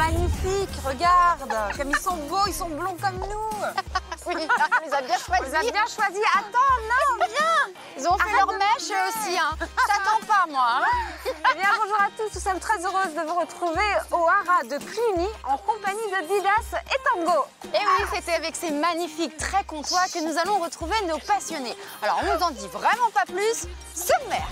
magnifiques, regarde. Comme ils sont beaux, ils sont blonds comme nous. Oui, on les a bien choisis. On les a bien choisis. Attends, non, viens. Ils ont fait leur mèche aussi, hein. J'attends pas, moi. Eh bien, bonjour à tous. Nous sommes très heureuses de vous retrouver au Haras de Cluny en compagnie de Didas et Tango. Et oui, c'était avec ces magnifiques traits comtois que nous allons retrouver nos passionnés. Alors, on nous en dit vraiment pas plus. Sommaire.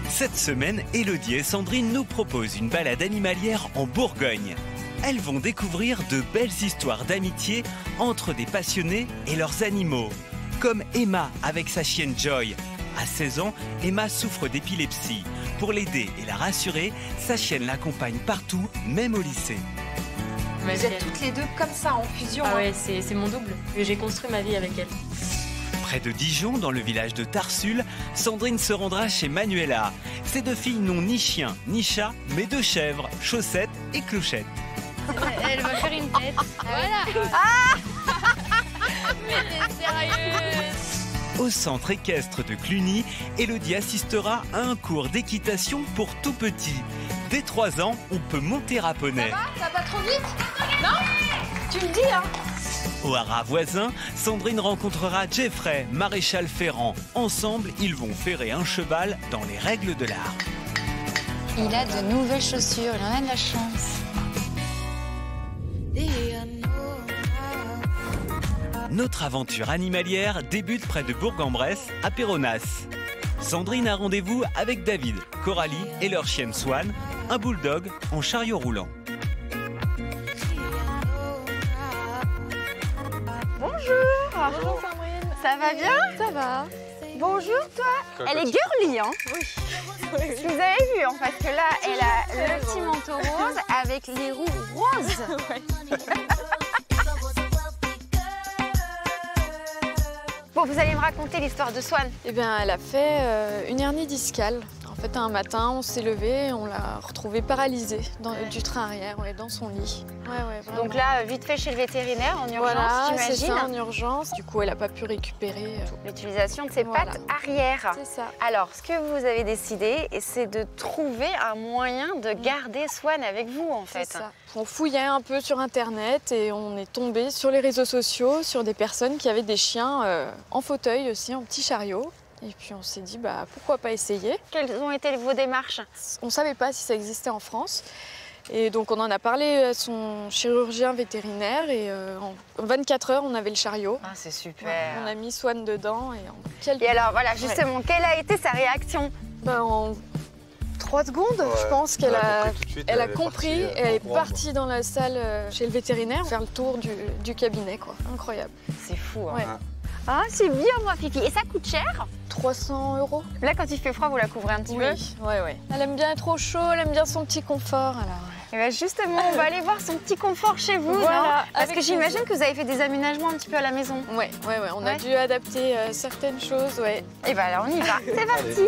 Cette semaine, Élodie et Sandrine nous proposent une balade animalière en Bourgogne. Elles vont découvrir de belles histoires d'amitié entre des passionnés et leurs animaux. Comme Emma avec sa chienne Joy. À 16 ans, Emma souffre d'épilepsie. Pour l'aider et la rassurer, sa chienne l'accompagne partout, même au lycée. Vous êtes toutes les deux comme ça, en fusion. Ah ouais, c'est mon double. J'ai construit ma vie avec elle. Près de Dijon, dans le village de Tarsul, Sandrine se rendra chez Manuela. Ces deux filles n'ont ni chien, ni chat, mais deux chèvres, Chaussettes et Clochette. Elle va faire une tête. Voilà. Mais t'es sérieuse? Au centre équestre de Cluny, Élodie assistera à un cours d'équitation pour tout petits. Dès 3 ans, on peut monter à poney. Ça va pas trop vite? Non? Tu le dis, hein? Au haras voisin, Sandrine rencontrera Jeffrey, maréchal ferrant. Ensemble, ils vont ferrer un cheval dans les règles de l'art. Il a de nouvelles chaussures, il en a de la chance. Notre aventure animalière débute près de Bourg-en-Bresse, à Péronas. Sandrine a rendez-vous avec David, Coralie et leur chienne Swan, un bulldog en chariot roulant. Bonjour. Bonjour Sandrine. Ça va bien? Ça va. Bonjour, toi. Elle est girly, hein? Oui. Vous avez vu, hein, parce que là, elle a le petit manteau rose avec les roues roses. Bon, vous allez me raconter l'histoire de Swan. Eh bien, elle a fait une hernie discale. En fait, un matin, on s'est levé et on l'a retrouvée paralysée du train arrière, dans son lit. Vraiment. Donc là, vite fait chez le vétérinaire, en urgence, voilà, c'est j'imagine. ça, en urgence. Du coup, elle n'a pas pu récupérer. L'utilisation de ses Voilà. pattes arrière. C'est ça. Alors, ce que vous avez décidé, c'est de trouver un moyen de garder Swan avec vous, en fait. C'est ça. On fouillait un peu sur Internet et on est tombé sur les réseaux sociaux, sur des personnes qui avaient des chiens en fauteuil aussi, en petit chariot. Et puis on s'est dit, pourquoi pas essayer? Quelles ont été vos démarches? On ne savait pas si ça existait en France. Et donc on en a parlé à son chirurgien vétérinaire et en 24 heures, on avait le chariot. Ah, c'est super. On a mis Swan dedans et en quelques... Et alors, voilà, justement, quelle a été sa réaction? En 3 secondes, je pense qu'elle a compris. Elle est partie dans la salle chez le vétérinaire faire le tour du cabinet, quoi. Incroyable. C'est fou, hein. Ouais. Ah, c'est bien, moi, Fifi. Et ça coûte cher? 300 €. Là, quand il fait froid, vous la couvrez un petit peu? Oui. Elle aime bien être au chaud, elle aime bien son petit confort, alors... Et bien justement, on va aller voir son petit confort chez vous, Voilà, non? Parce avec que j'imagine plaisir. que vous avez fait des aménagements un petit peu à la maison. Ouais. On a dû adapter certaines choses, ouais. Et bien alors, on y va. C'est parti.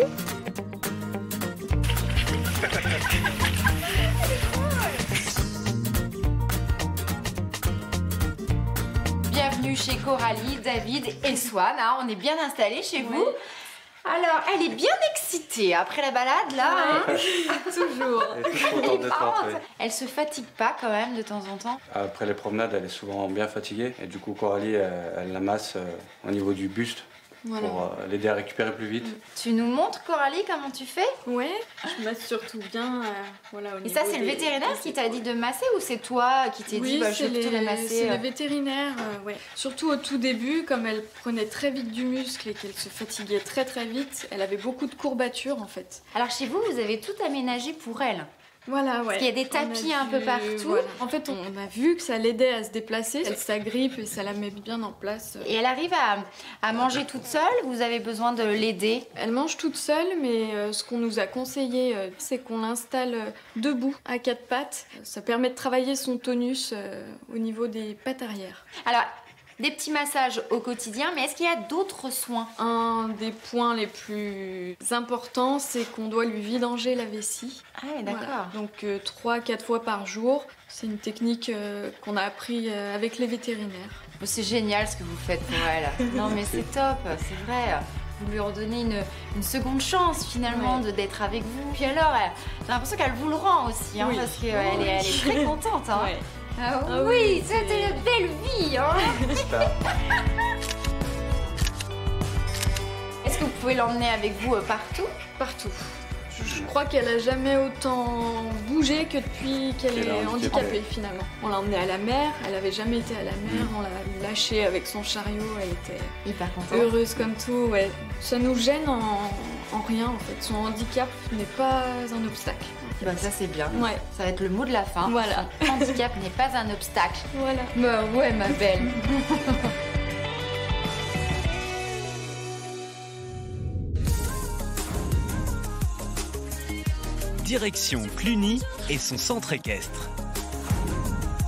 Bienvenue chez Coralie, David et Swan. Hein, on est bien installés chez vous. Alors, elle est bien excitée après la balade, là. Hein. Toujours. Elle est toute contente d'être rentrée. Elle se fatigue pas quand même de temps en temps? Après les promenades, elle est souvent bien fatiguée. Et du coup, Coralie, elle la masse au niveau du buste pour l'aider à récupérer plus vite. Tu nous montres, Coralie, comment tu fais? Ouais, je masse surtout bien, au Et niveau ça, c'est le vétérinaire qui t'a dit de masser ou c'est toi qui t'es dit, je vais plutôt la masser? C'est le vétérinaire, ouais. Surtout au tout début, comme elle prenait très vite du muscle et qu'elle se fatiguait très vite, elle avait beaucoup de courbatures en fait. Alors chez vous, vous avez tout aménagé pour elle? Voilà, ouais. Parce qu'il y a des tapis un peu partout. Voilà. En fait, on a vu que ça l'aidait à se déplacer. Elle s'agrippe et ça la met bien en place. Et elle arrive à manger toute seule? Vous avez besoin de l'aider? Elle mange toute seule, mais ce qu'on nous a conseillé, c'est qu'on l'installe debout, à 4 pattes. Ça permet de travailler son tonus au niveau des pattes arrière. Alors, des petits massages au quotidien, mais est-ce qu'il y a d'autres soins? Un des points les plus importants, c'est qu'on doit lui vidanger la vessie. Ah, d'accord. Voilà. Donc 3-4 fois par jour. C'est une technique qu'on a appris avec les vétérinaires. C'est génial ce que vous faites pour elle. Non mais c'est top, c'est vrai. vous lui redonnez une seconde chance finalement d'être avec vous. Puis alors, j'ai l'impression qu'elle vous le rend aussi, hein, parce qu'elle est très contente. Hein. Ouais. Ah, oui, c'était une belle vie. Hein. Est-ce que vous pouvez l'emmener avec vous partout? Partout. Je crois qu'elle a jamais autant bougé que depuis qu'elle est handicapée finalement. On l'a emmenée à la mer, elle avait jamais été à la mer, on l'a lâchée avec son chariot, elle était hyper contente. Heureuse comme tout, ouais. Ça nous gêne en rien en fait, son handicap n'est pas un obstacle. Ben, ça c'est bien, ouais. Ça va être le mot de la fin. Voilà. Le handicap n'est pas un obstacle. Voilà. Bah ouais ma belle. Direction Cluny et son centre équestre.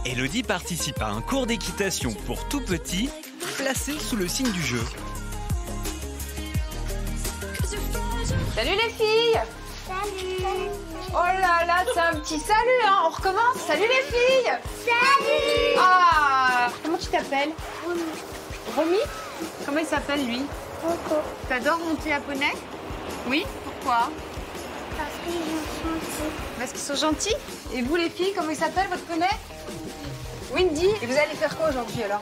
Elodie participe à un cours d'équitation pour tout petits, placé sous le signe du jeu. Salut les filles! Salut! Oh là là, c'est un petit salut, hein! On recommence! Salut les filles! Salut! Ah! Comment tu t'appelles? Romy. Romy? Comment il s'appelle lui? Coco. T'adores monter à poney? Oui? Pourquoi? Parce qu'ils sont gentils. Parce qu'ils sont gentils? Et vous les filles, comment il s'appelle votre poney? Windy. Et vous allez faire quoi aujourd'hui alors?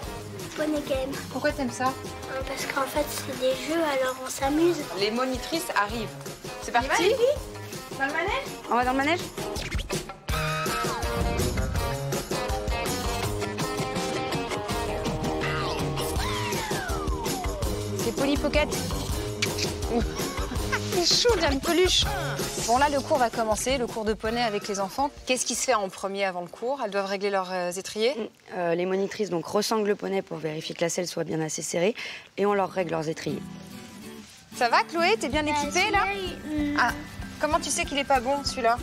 Poney game. Pourquoi t'aimes ça? Parce qu'en fait, c'est des jeux, alors on s'amuse. Les monitrices arrivent. C'est parti? Dans le manège? On va dans le manège? C'est Polly Pocket. C'est chou, il y a une peluche. Bon là, le cours va commencer, le cours de poney avec les enfants. Qu'est-ce qui se fait en premier avant le cours? Elles doivent régler leurs étriers. Les monitrices donc ressanglent le poney pour vérifier que la selle soit bien assez serrée et on leur règle leurs étriers. Ça va Chloé? T'es bien équipée là? Ah, comment tu sais qu'il est pas bon celui-là?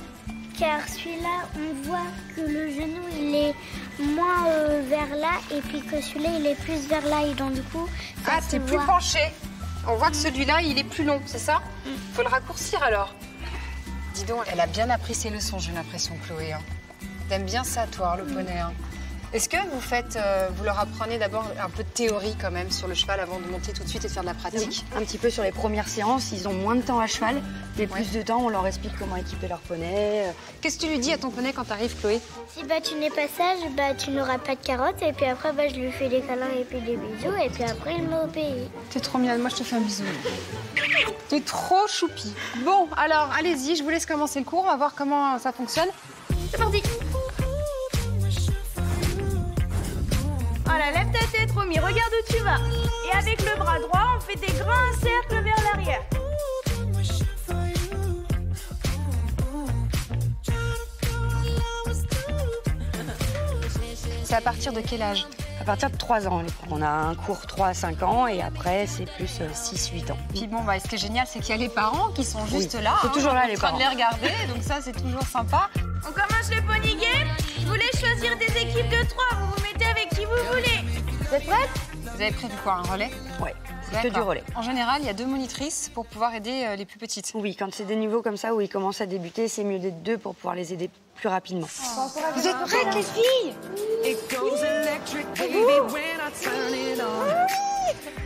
Car celui-là, on voit que le genou, il est moins vers là et puis que celui-là, il est plus vers là. Et donc du coup, ça Ah, se t'es plus voit. penché. On voit que celui-là, il est plus long, c'est ça? Faut le raccourcir alors. Dis donc, elle a bien appris ses leçons, j'ai l'impression, Chloé. Hein. T'aimes bien ça, toi, le poney. Hein. Est-ce que vous leur apprenez d'abord un peu de théorie quand même sur le cheval avant de monter tout de suite et de faire de la pratique? Un petit peu sur les premières séances, ils ont moins de temps à cheval, mais plus de temps, on leur explique comment équiper leur poney. Qu'est-ce que tu lui dis à ton poney quand t'arrives, Chloé? Si tu n'es pas sage, tu n'auras pas de carottes. Et puis après, je lui fais des câlins et puis des bisous. Et puis après, il m'obéit. T'es trop mignonne, moi je te fais un bisou. T'es trop choupi. Bon, alors allez-y, je vous laisse commencer le cours, on va voir comment ça fonctionne. C'est parti. Voilà, lève ta tête, Romy, regarde où tu vas. Et avec le bras droit, on fait des grands cercles vers l'arrière. C'est à partir de quel âge? À partir de 3 ans, les cours. On a un cours 3 à 5 ans et après, c'est plus 6-8 ans. Puis bon, ce qui est génial, c'est qu'il y a les parents qui sont juste là. C'est toujours là, les en train parents. de les regarder, donc ça, c'est toujours sympa. On commence le pony game. Je vous laisse choisir des équipes de 3. Vous vous mettez avec qui vous voulez. Vous êtes prêtes? Vous avez prévu quoi, un relais? Ouais, c'est que du relais. En général, il y a 2 monitrices pour pouvoir aider les plus petites. Oui, quand c'est des niveaux comme ça où ils commencent à débuter, c'est mieux d'être 2 pour pouvoir les aider plus rapidement. Vous êtes prêtes, les filles?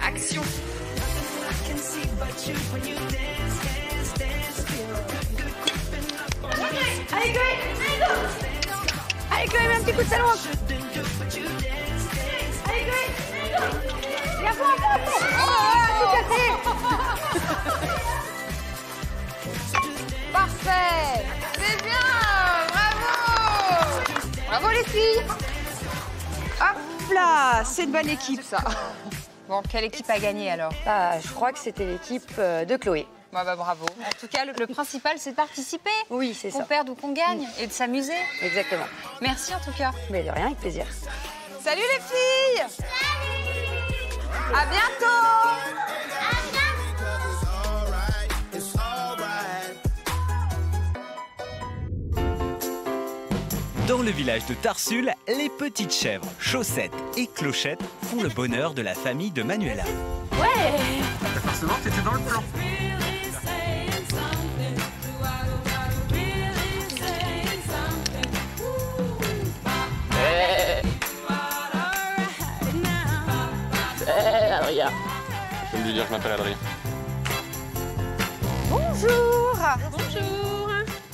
Action! Allez, Chloé, allez, go. Allez, Chloé, mets un petit coup de salon. Allez, Chloé, allez, go. Viens, faut. Tout cassé! Parfait! C'est bien! Bravo! Bravo les filles! Hop là! C'est une bonne équipe ça. Bon, quelle équipe a gagné alors? Je crois que c'était l'équipe de Chloé. Bravo. En tout cas, le principal, c'est de participer. Oui, c'est ça. Qu'on perde ou qu'on gagne et de s'amuser. Exactement. Merci en tout cas. Mais de rien, avec plaisir. Salut les filles! À bientôt! Dans le village de Tarsul, les petites chèvres, Chaussettes et Clochette font le bonheur de la famille de Manuela. Forcément, t'étais dans le plan. Je vais lui dire que je m'appelle Adrien. Bonjour. Bonjour.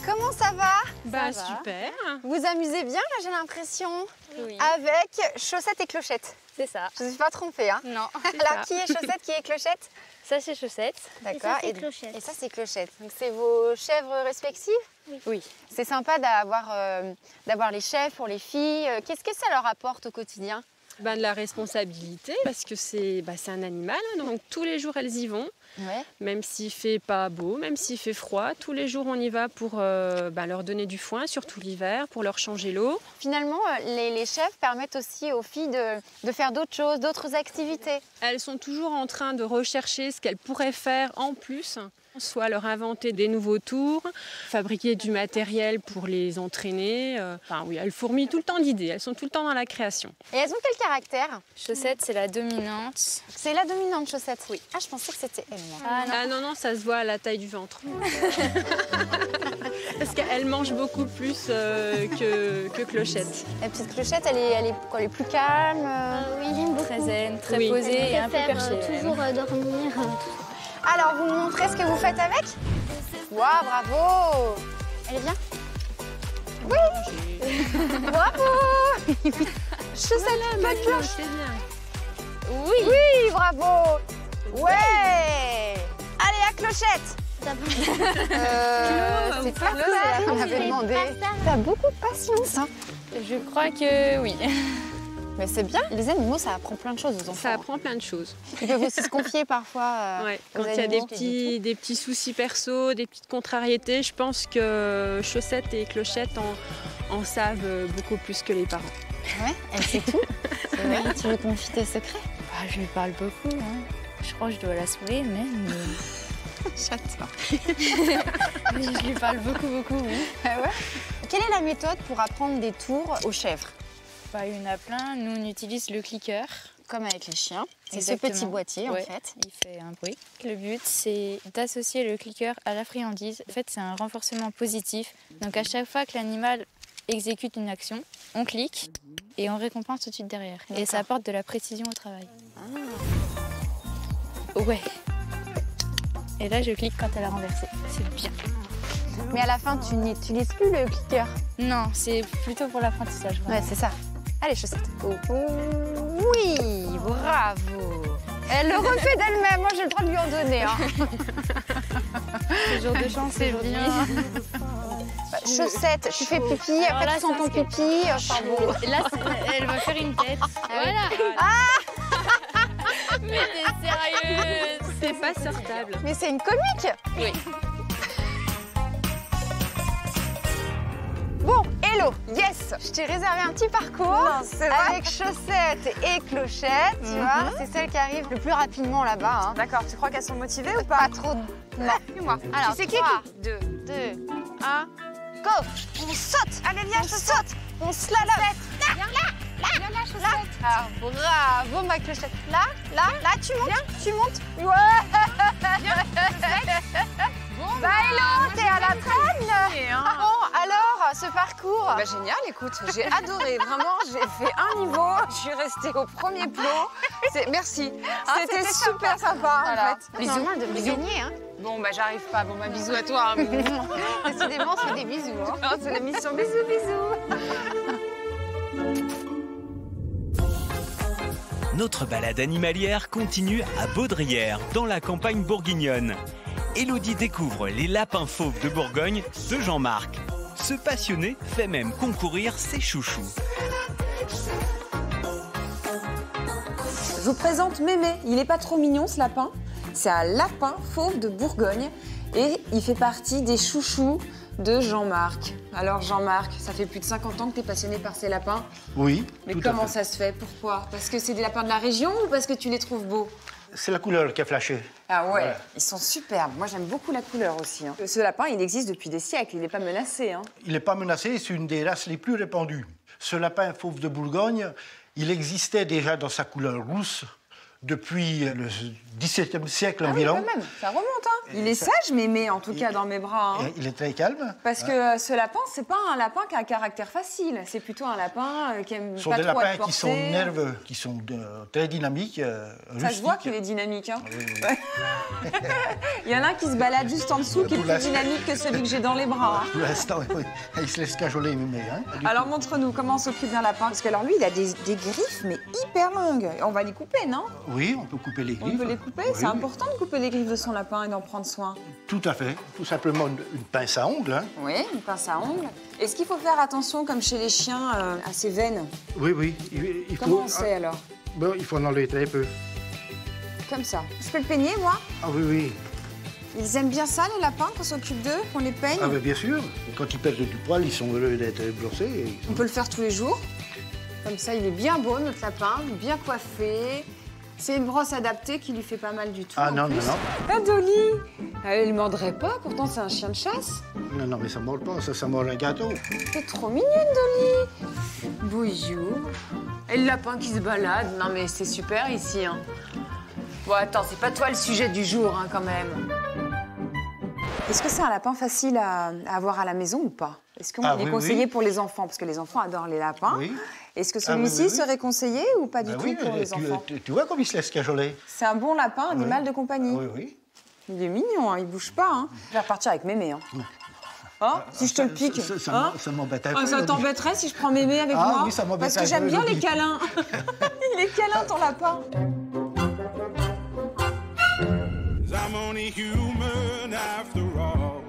Comment ça va? Bah super. Vous amusez bien là, j'ai l'impression. Oui. Avec chaussettes et clochettes. C'est ça. Je ne me suis pas trompée, hein? Non. Alors qui est chaussette, qui est clochette? Ça, c'est chaussette. D'accord. c'est clochette. Et ça, c'est clochette. Donc c'est vos chèvres respectives? Oui. C'est sympa d'avoir les chèvres pour les filles. Qu'est-ce que ça leur apporte au quotidien? Bah, de la responsabilité parce que c'est un animal, hein, donc tous les jours elles y vont. Ouais. Même s'il fait pas beau, même s'il fait froid, tous les jours on y va pour leur donner du foin, surtout l'hiver, pour leur changer l'eau. Finalement, les chèvres permettent aussi aux filles de faire d'autres choses, d'autres activités. Elles sont toujours en train de rechercher ce qu'elles pourraient faire en plus, soit leur inventer des nouveaux tours, fabriquer du matériel pour les entraîner. Elles fourmillent tout le temps d'idées, elles sont tout le temps dans la création. Et elles ont quel caractère? Chaussette, c'est la dominante. C'est la dominante, chaussette. Oui. Ah, je pensais que c'était elle. Non, ça se voit à la taille du ventre. Parce qu'elle mange beaucoup plus que Clochette. La petite Clochette, elle est plus calme. Oui, j'aime beaucoup. Très zen, très posée et un peu perchée. Toujours dormir. Alors, vous me montrez ce que vous faites avec? Waouh, bravo! Elle est bien? Oui! Bravo! Chaussette, pas de cloche. C'est bien. Oui, bravo! Ouais! Allez, à Clochette! C'est pas clair, on avait demandé. T'as beaucoup de patience, hein? Je crois que oui. Mais c'est bien, les animaux, ça apprend plein de choses aux enfants. Ça apprend plein de choses. Ils peuvent aussi se confier parfois. Quand il y a des petits soucis perso, des petites contrariétés, je pense que Chaussette et Clochette en savent beaucoup plus que les parents. Ouais, elle sait tout. C'est vrai, tu lui confies tes secrets? Je lui parle beaucoup. Hein. Je crois que je dois la saouler même. J'adore. Je lui parle beaucoup, oui. Ah ouais? Quelle est la méthode pour apprendre des tours aux chèvres? Il y en a plein. Nous, on utilise le clicker. Comme avec les chiens. C'est ce Exactement. petit boîtier, Ouais, en fait. Il fait un bruit. Le but, c'est d'associer le clicker à la friandise. En fait, c'est un renforcement positif. Donc, à chaque fois que l'animal exécute une action, on clique et on récompense tout de suite derrière. Et ça apporte de la précision au travail. Ouais. Et là, je clique quand elle a renversé. C'est bien. Mais à la fin, tu n'utilises plus le clicker. Non, c'est plutôt pour l'apprentissage. Ouais, c'est ça. Allez, Chaussette. Oui, bravo. Elle le refait d'elle-même. Moi, j'ai le droit de lui en donner. Hein. Le jour de chance, c'est bien. Chaussette, tu fais pipi, après tu sens ton pipi. Là, elle va faire une tête. Voilà. Mais t'es sérieuse? C'est pas sortable. Mais c'est une comique. Oui. Bon, hello, yes. Je t'ai réservé un petit parcours avec Chaussette et Clochette, tu vois. C'est celles qui arrivent le plus rapidement là-bas. Hein. D'accord, tu crois qu'elles sont motivées ou pas? Pas trop. Non. Dis-moi. Alors, tu sais 3, 2, 1, go. On saute. Allez, viens, On saute. On slalom. Viens là, Chaussette. Ah, bravo, ma Clochette. Là, tu montes. Viens. Tu montes. Ouais. Hello, t'es à la traîne. Bon, alors, ce parcours. Génial, écoute, j'ai adoré. Vraiment, j'ai fait un niveau. Je suis restée au premier plot. Merci. C'était super sympa. Voilà. En fait. Bisous. Normal de gagner, hein. Bon, j'arrive pas. Bon, bisous à toi. Hein. Décidément, on se fait des bisous. Hein. C'est la mission. Bisous. Notre balade animalière continue à Baudrière, dans la campagne bourguignonne. Élodie découvre les lapins fauves de Bourgogne de Jean-Marc. Ce passionné fait même concourir ses chouchous. Je vous présente Mémé. Il n'est pas trop mignon, ce lapin. C'est un lapin fauve de Bourgogne et il fait partie des chouchous de Jean-Marc. Alors Jean-Marc, ça fait plus de 50 ans que tu es passionné par ces lapins. Oui. Mais comment ça se fait? Pourquoi? Parce que c'est des lapins de la région ou parce que tu les trouves beaux? C'est la couleur qui a flashé. Ah ouais, Voilà. Ils sont superbes. Moi, j'aime beaucoup la couleur aussi. Hein. Ce lapin, il existe depuis des siècles. Il n'est pas menacé. Hein. Il n'est pas menacé, c'est une des races les plus répandues. Ce lapin fauve de Bourgogne, il existait déjà dans sa couleur rousse depuis le XVIIe siècle Ah oui, environ. quand même, ça remonte. Hein. Il est sage, Mémé, en tout cas, dans mes bras. Hein. Il est très calme. Parce que ce lapin, c'est pas un lapin qui a un caractère facile. C'est plutôt un lapin qui aime Ce sont pas des trop lapins être porté. qui sont nerveux, qui sont très dynamiques, Ça se voit qu'il est dynamique. Hein. Ouais. Il y en a un qui se balade juste en dessous, qui est plus dynamique que celui que j'ai dans les bras. Hein. Pour l'instant, il se laisse cajoler, Mémé. Hein. Alors montre-nous comment on s'occupe d'un lapin. Parce que alors lui, il a des griffes, mais hyper longues. On va les couper, non? Oui, on peut couper les griffes. On peut les couper? Oui, C'est important de couper les griffes de son lapin et d'en prendre soin. Tout à fait. Tout simplement une pince à ongles. Hein. Oui, une pince à ongles. Est-ce qu'il faut faire attention, comme chez les chiens, à ses veines? Oui, oui. Comment on sait alors? Bon, il faut en enlever très peu. Comme ça. Je peux le peigner, moi? Ah oui, oui. Ils aiment bien ça, les lapins, qu'on s'occupe d'eux, qu'on les peigne? Ah ben, bien sûr. Quand ils perdent du poil, ils sont heureux d'être brossés. On peut le faire tous les jours. Comme ça, il est bien beau, notre lapin, bien coiffé. C'est une brosse adaptée qui lui fait pas mal du tout. Ah non, non, non. Ah, Dolly! Elle ne mordrait pas, pourtant c'est un chien de chasse. Non, non, mais ça ne mord pas, ça mord un gâteau. T'es trop mignonne, Dolly! Bonjour. Et le lapin qui se balade. Non, mais c'est super ici. Hein. Bon, attends, c'est pas toi le sujet du jour, hein, quand même. Est-ce que c'est un lapin facile à avoir à la maison ou pas? Est-ce qu'il est conseillé pour les enfants? Parce que les enfants adorent les lapins. Oui. Est-ce que celui-ci serait conseillé ou pas du tout pour les enfants? Tu vois comme il se laisse cajoler? C'est un bon lapin, animal de compagnie. Oui, oui. Il est mignon, hein, il bouge pas. Hein. Je vais repartir avec Mémé. Hein. Oh, si je te le pique. Ça m'embête un peu. Ça t'embêterait si je prends Mémé avec moi? Oui, ça m'embête. Parce que j'aime bien les câlins. Il est câlin, ton lapin. I'm only human after all.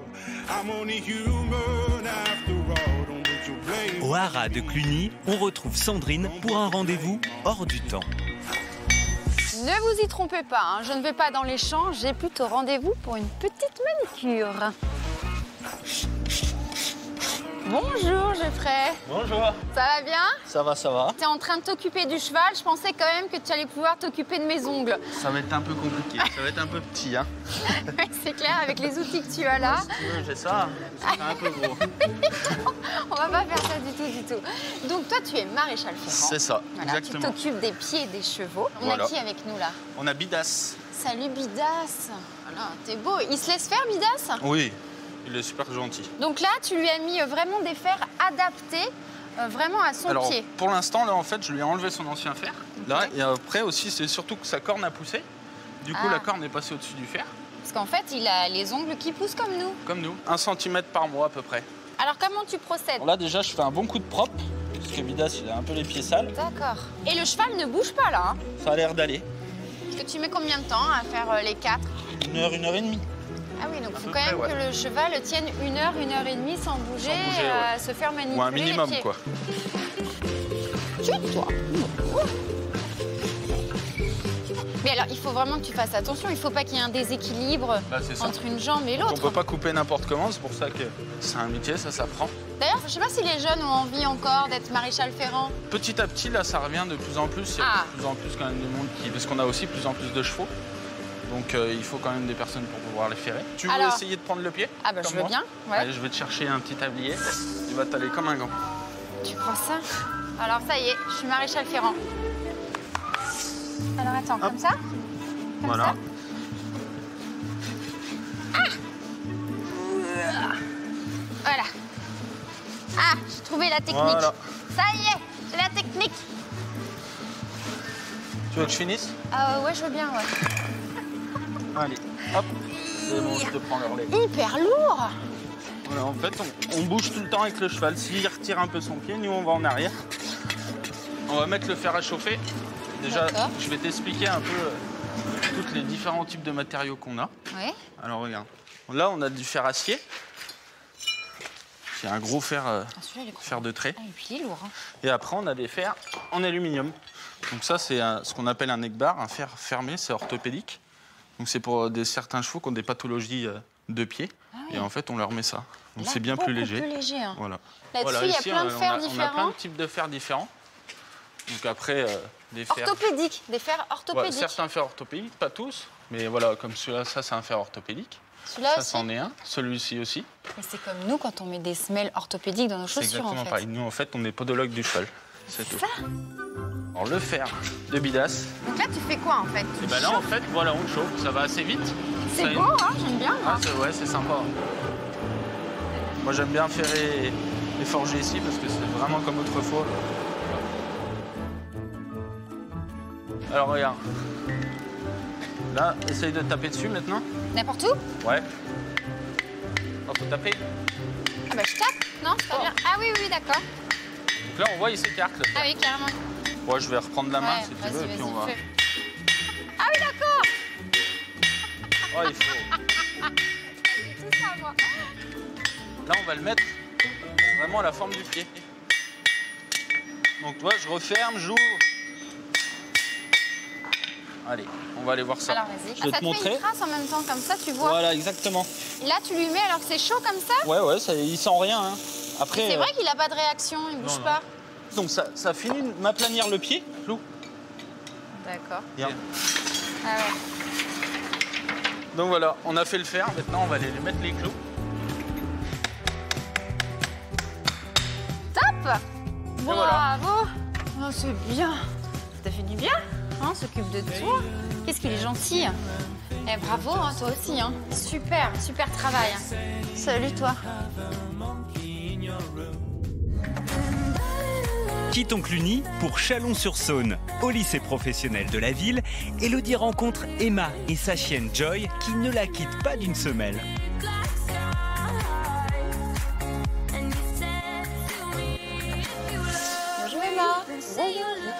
I'm only human after all. Don't put your blame. Au haras de Cluny, on retrouve Sandrine pour un rendez-vous hors du temps. Ne vous y trompez pas, hein, je ne vais pas dans les champs, j'ai plutôt rendez-vous pour une petite manicure. Bonjour Geoffrey. Bonjour. Ça va bien? Ça va, ça va. T'es en train de t'occuper du cheval, je pensais quand même que tu allais pouvoir t'occuper de mes ongles. Ça va être un peu compliqué, ça va être un peu petit, hein. C'est clair, avec les outils que tu as là. Si tu veux, j'ai ça, ça fait un peu gros. On va pas faire ça du tout. Donc toi, tu es maréchal ferrant. C'est ça, voilà, exactement. Tu t'occupes des pieds et des chevaux. On voilà. a qui avec nous là? On a Bidas. Salut Bidas. Voilà, t'es beau. Il se laisse faire Bidas? Oui, il est super gentil. Donc là, tu lui as mis vraiment des fers adaptés vraiment à son Alors, pied. pour l'instant, là, en fait, je lui ai enlevé son ancien fer. Là, et après aussi, c'est surtout que sa corne a poussé. Du coup, la corne est passée au-dessus du fer. Parce qu'en fait, il a les ongles qui poussent comme nous. Comme nous. 1 cm par mois à peu près. Alors, comment tu procèdes? Bon, là, déjà, je fais un bon coup de propre. Parce que Bidas, il a un peu les pieds sales. D'accord. Et le cheval ne bouge pas là, hein? Ça a l'air d'aller. Parce que tu mets combien de temps à faire les 4? 1 heure, 1 heure et demie. Ah oui, donc il faut quand même que le cheval tienne 1 heure, 1 heure et demie sans bouger, ouais. se faire manipuler. Ou un minimum, les pieds. quoi. Chut, toi. Mais alors, il faut vraiment que tu fasses attention. Il ne faut pas qu'il y ait un déséquilibre entre une jambe et l'autre. On ne peut pas couper n'importe comment, c'est pour ça que c'est un métier, ça s'apprend. D'ailleurs, je ne sais pas si les jeunes ont envie encore d'être maréchal ferrant. Petit à petit, là, ça revient de plus en plus. Il y a de plus en plus quand même de monde qui... Parce qu'on a aussi de plus en plus de chevaux. Donc il faut quand même des personnes pour pouvoir les ferrer. Tu veux essayer de prendre le pied? Ah bah je veux bien, ouais. Allez, je vais te chercher un petit tablier. Tu vas t'aller comme un gant. Tu prends ça? Alors ça y est, je suis maréchal ferrant. Alors attends, comme ça? Comme voilà. Ça. Voilà. Ah, j'ai trouvé la technique. Voilà. Ça y est, j'ai la technique. Tu veux que je finisse? Ouais, je veux bien, ouais. Allez, hop. C'est bon, je te prends le relais. Hyper lourd. Voilà, en fait, on bouge tout le temps avec le cheval. S'il retire un peu son pied, nous, on va en arrière. On va mettre le fer à chauffer. Déjà, je vais t'expliquer un peu tous les différents types de matériaux qu'on a. Ouais. Alors, regarde. Là, on a du fer acier. C'est un gros fer, fer de trait. Ah, et puis il est lourd. Hein. Et après, on a des fers en aluminium. Donc ça, c'est ce qu'on appelle un neck bar, un fer fermé, c'est orthopédique. Donc c'est pour certains chevaux qui ont des pathologies de pied. Ah oui. Et en fait, on leur met ça. Donc c'est bien plus léger. Plus léger, hein. Voilà. Là-dessus, il y a plein de fers différents. On a plein de types de fers différents. Donc après, des fers... Orthopédiques, des fers orthopédiques. Ouais, certains fers orthopédiques, pas tous. Mais voilà, comme celui-là, ça, c'est un fer orthopédique. Celui-là aussi? Ça, c'en est un. Celui-ci aussi. Mais c'est comme nous quand on met des semelles orthopédiques dans nos chaussures, en fait. C'est exactement pareil. Nous, en fait, on est podologue du cheval. C'est tout. Ça Alors le fer de bidasse. Donc là, tu fais quoi en fait? Et bah là, en fait, voilà, on le chauffe. Ça va assez vite. C'est beau, hein, j'aime bien. Ah, ouais, c'est sympa. Moi, j'aime bien faire et forger ici parce que c'est vraiment comme autrefois. Alors regarde. Là, essaye de taper dessus maintenant. N'importe où? Ouais. Oh, faut taper. Ah bah je tape, non? C'est pas bien. Ah oui, d'accord. Donc là, on voit, il s'écarte. Ah oui, carrément. Ouais, je vais reprendre la main Ouais, si tu veux, et puis on va... Ah oui, d'accord. Oh, il faut... C'est tout ça, moi. Là, on va le mettre vraiment à la forme du pied. Donc, toi, je referme, j'ouvre. Allez, on va aller voir ça. Alors, vas-y. Je vais te montrer. Fait une trace en même temps, comme ça, tu vois. Voilà, exactement. Là, tu lui mets alors que c'est chaud comme ça? Ouais, ça, il sent rien. Hein. Après. C'est vrai qu'il a pas de réaction, il bouge pas. Donc, ça finit de m'aplanir le pied, Flou. D'accord. Bien. Ah ouais. Donc voilà, on a fait le fer. Maintenant, on va aller lui mettre les clous. Top. Voilà. Bravo. Oh, c'est bien. Ça fait du bien. Hein, s'occupe de toi. Qu'est-ce qu'il est gentil. Eh, bravo, hein, toi aussi. Hein. Super travail. Salut, toi. Quittons Cluny pour Chalon-sur-Saône. Au lycée professionnel de la ville, Élodie rencontre Emma et sa chienne Joy qui ne la quittent pas d'une semelle. Bonjour Emma.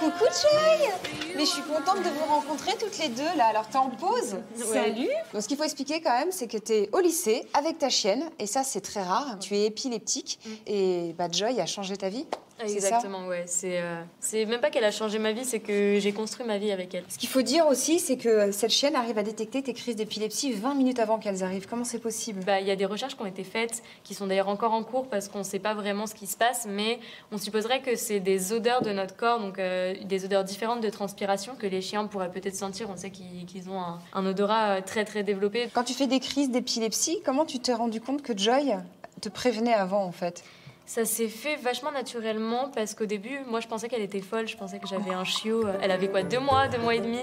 Coucou Joy. Mais je suis contente de vous rencontrer toutes les deux là. Alors t'es en pause? Salut. Donc ce qu'il faut expliquer quand même, c'est que t'es au lycée avec ta chienne et ça c'est très rare. Tu es épileptique et Joy a changé ta vie. Exactement, ouais. C'est même pas qu'elle a changé ma vie, c'est que j'ai construit ma vie avec elle. Ce qu'il faut dire aussi, c'est que cette chienne arrive à détecter tes crises d'épilepsie 20 minutes avant qu'elles arrivent. Comment c'est possible? Il y a des recherches qui ont été faites, qui sont d'ailleurs encore en cours parce qu'on ne sait pas vraiment ce qui se passe, mais on supposerait que c'est des odeurs de notre corps, donc des odeurs différentes de transpiration que les chiens pourraient peut-être sentir. On sait qu'ils ont un odorat très très développé. Quand tu fais des crises d'épilepsie, comment tu t'es rendu compte que Joy te prévenait avant en fait? Ça s'est fait vachement naturellement parce qu'au début, moi je pensais qu'elle était folle, je pensais que j'avais un chiot. Elle avait quoi, 2 mois et demi,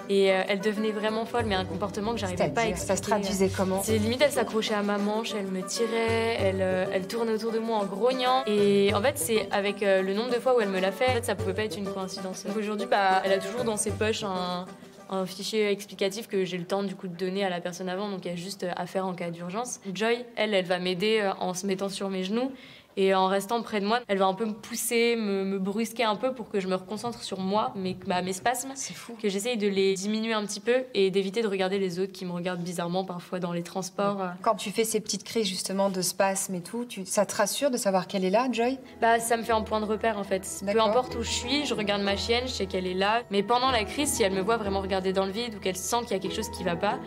et elle devenait vraiment folle, mais un comportement que j'arrivais pas à expliquer. Ça se traduisait comment? C'est limite, elle s'accrochait à ma manche, elle me tirait, elle tournait autour de moi en grognant. Et en fait, c'est avec le nombre de fois où elle me l'a fait, en fait, ça pouvait pas être une coïncidence. Donc aujourd'hui, elle a toujours dans ses poches un fichier explicatif que j'ai le temps du coup de donner à la personne avant, donc il y a juste à faire en cas d'urgence. Joy, elle va m'aider en se mettant sur mes genoux. Et en restant près de moi, elle va un peu me pousser, me brusquer un peu pour que je me reconcentre sur moi, mes spasmes. C'est fou. Que j'essaye de les diminuer un petit peu et d'éviter de regarder les autres qui me regardent bizarrement parfois dans les transports. Quand tu fais ces petites crises justement de spasmes et tout, ça te rassure de savoir qu'elle est là, Joy? Ça me fait un point de repère en fait. Peu importe où je suis, je regarde ma chienne, je sais qu'elle est là. Mais pendant la crise, si elle me voit vraiment regarder dans le vide ou qu'elle sent qu'il y a quelque chose qui va pas,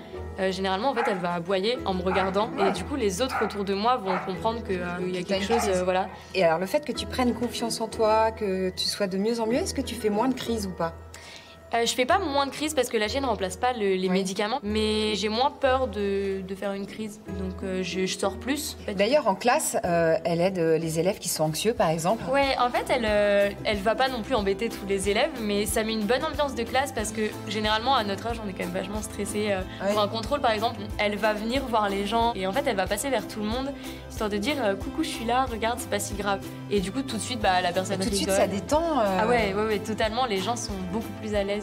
généralement en fait elle va aboyer en me regardant et du coup les autres autour de moi vont comprendre qu'il y a quelque chose. Voilà. Et alors le fait que tu prennes confiance en toi, que tu sois de mieux en mieux, est-ce que tu fais moins de crises ou pas? Je fais pas moins de crises parce que la chienne ne remplace pas les médicaments, mais j'ai moins peur de faire une crise, donc je sors plus. D'ailleurs, en classe, elle aide les élèves qui sont anxieux, par exemple. Ouais, en fait, elle va pas non plus embêter tous les élèves, mais ça met une bonne ambiance de classe parce que généralement, à notre âge, on est quand même vachement stressé. Pour un contrôle, par exemple, elle va venir voir les gens et en fait, elle va passer vers tout le monde, histoire de dire « Coucou, je suis là, regarde, c'est pas si grave ». Et du coup, tout de suite, la personne rigole. Tout de suite, ça détend. Ah ouais, totalement, les gens sont beaucoup plus à l'aise.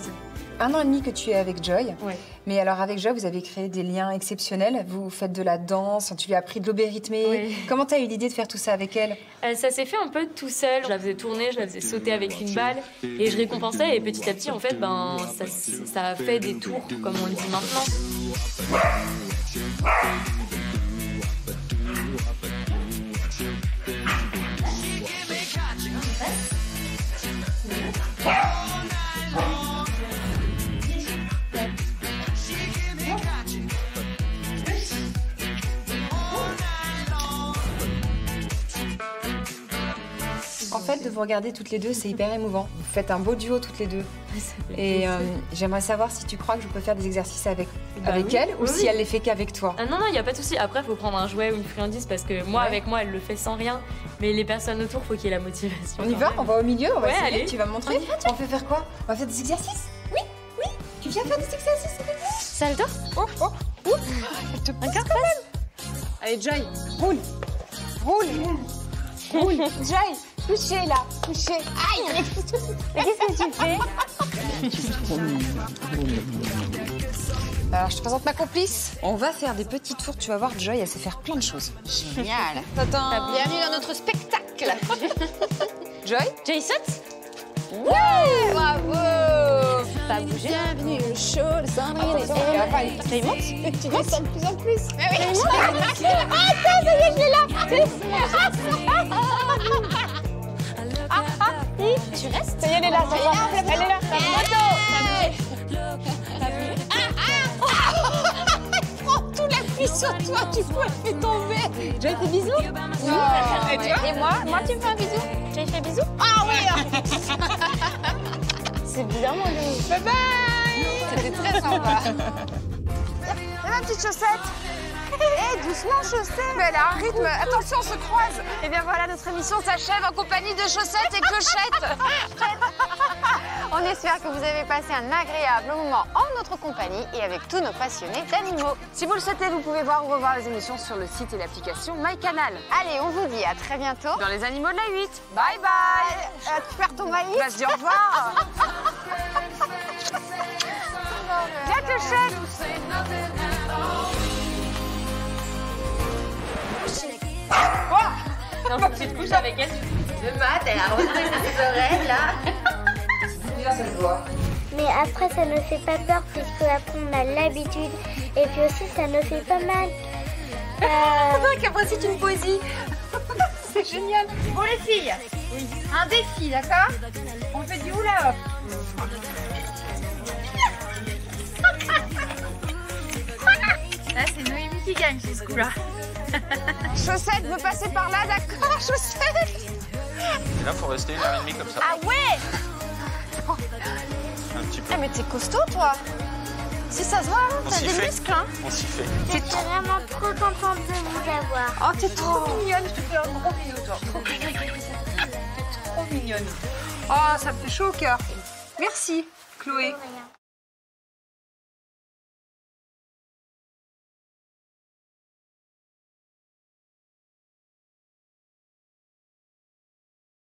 1 an et demi que tu es avec Joy. Ouais. Mais alors avec Joy, vous avez créé des liens exceptionnels. Vous faites de la danse, tu lui as appris de l'obé-rythmé. Oui. Comment tu as eu l'idée de faire tout ça avec elle? Ça s'est fait un peu tout seul. Je la faisais tourner, je la faisais sauter avec une balle et je récompensais. Et petit à petit, en fait, ça a fait des tours, comme on le dit maintenant. En fait, de vous regarder toutes les deux, c'est hyper émouvant. Vous faites un beau duo toutes les deux. Et j'aimerais savoir si tu crois que je peux faire des exercices avec elle ou si elle les fait qu'avec toi. Ah non, il n'y a pas de souci. Après, il faut prendre un jouet ou une friandise parce que moi, avec moi, elle le fait sans rien. Mais les personnes autour, faut qu'il y ait la motivation. On y va? On va au milieu? On va essayer. Allez. Tu vas me montrer? On fait faire quoi? On va faire des exercices? Oui, oui. Tu viens faire des exercices avec moi? Salto? Elle te pousse quand même. Allez, Joy, roule. Joy, couchez là, couchez. Aïe. Qu'est-ce que tu fais? Alors, je te présente ma complice. On va faire des petits tours. Tu vas voir, Joy, elle sait faire plein de choses. Génial. Bienvenue dans notre spectacle. Joy? Joy saute? Ouais, bravo. Ça a bougé. Bienvenue au show de Sandrine. Joy monte? Tu descends de plus en plus. Mais oui. Attends, ça y est, je l'ai là. Tu restes? Ça y est, elle est là. Elle est là. Tout l'appuie sur toi, tu peux la faire tomber. Joy, fais bisous. Et moi, tu me fais un bisou? Joy fait bisou? Ah oui. C'est bien, mon loup. Bye bye. C'était très sympa. Et ma petite chaussette. Doucement, chaussette. Mais elle a un rythme. Attention, on se croise. Et bien voilà, notre émission s'achève en compagnie de Chaussettes et Clochette. On espère que vous avez passé un agréable moment en notre compagnie et avec tous nos passionnés d'animaux. Si vous le souhaitez, vous pouvez voir ou revoir les émissions sur le site et l'application MyCanal. Allez, on vous dit à très bientôt dans les animaux de la 8. Bye bye. Tu perds ton maïs? Bah, je dis au revoir. Viens, Clochette. Non, faut que tu te couches avec elle. Le mat, elle a retrouvé ses oreilles, là. Bien, ça se voit. Mais après, ça ne fait pas peur puisque après, on a l'habitude. Et puis aussi, ça ne fait pas mal. Faudrait qu'après, c'est une poésie. C'est génial. Bon, les filles, un défi, d'accord? On fait du hula-hop. Là, c'est Noémie qui gagne chez ce coup-là. Chaussette veut passer par là, d'accord, Chaussette? Et là, faut rester 1h30 comme ça. Ah ouais. Un petit peu. Eh mais t'es costaud, toi. Si ça se voit, On t'as s'y des fait. muscles, hein. On s'y fait. Je suis vraiment trop contente de vous avoir. Oh, t'es trop mignonne. Je te fais un gros bisou, toi. T'es trop mignonne. Oh, ça me fait chaud au cœur. Merci, Chloé.